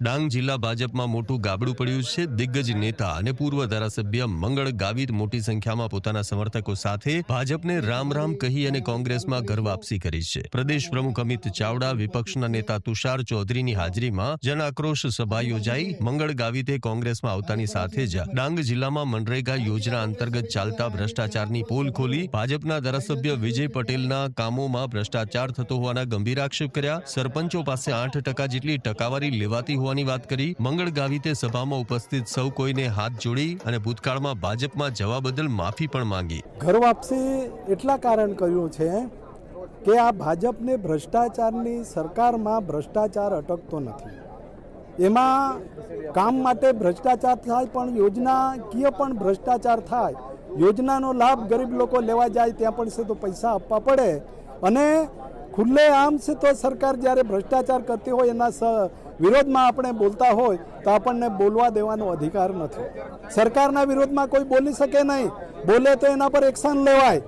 ડાંગ જિલ્લા ભાજપમાં મોટું ગાબડું પડ્યું છે। દિગ્ગજ નેતા અને પૂર્વ ધારાસભ્ય મંગળ ગાવિત મોટી સંખ્યામાં પોતાના સમર્થકો સાથે ભાજપને રામ રામ કહી અને કોંગ્રેસમાં ઘર વાપસી કરી છે। પ્રદેશ પ્રમુખ અમિત ચાવડા, વિપક્ષના નેતા તુષાર ચૌધરીની હાજરીમાં જન આક્રોશ સભા યોજાઈ। મંગળ ગાવિતે કોંગ્રેસમાં આવતાની સાથે જ ડાંગ જિલ્લામાં મનરેગા યોજના અંતર્ગત ચાલતા ભ્રષ્ટાચારની પોલ ખોલી ભાજપના ધારાસભ્ય વિજય પટેલના કામોમાં ભ્રષ્ટાચાર થતો હોવાના ગંભીર આક્ષેપ કર્યા। સરપંચો પાસે 8% જેટલી ટકાવારી લેવાતી હોવાની વાત કરી। મંગળ ગાવિતે સભામાં ઉપસ્થિત સૌ કોઈને હાથ જોડી અને ભૂતકાળમાં ભાજપમાં જવા બદલ માફી પણ માંગી। ઘર વાપસી એટલા કારણ કર્યું છે કે આ ભાજપને ભ્રષ્ટાચારની સરકારમાં ભ્રષ્ટાચાર અટકતો નથી। એમાં કામ માટે ભ્રષ્ટાચાર થાય પણ યોજનાકીય પણ ભ્રષ્ટાચાર થાય। યોજનાનો લાભ ગરીબ લોકો લેવા જાય ત્યાં પણ છે તો પૈસા આપવા પડે અને ખુલ્લે આમ છે તો સરકાર જ્યારે ભ્રષ્ટાચાર કરતી હોય એના વિરોધમાં આપણે બોલતા હોય તો આપણને બોલવા દેવાનો અધિકાર નથી। સરકારના વિરોધમાં કોઈ બોલી શકે નહીં, બોલે તો એના પર એક્શન લેવાય।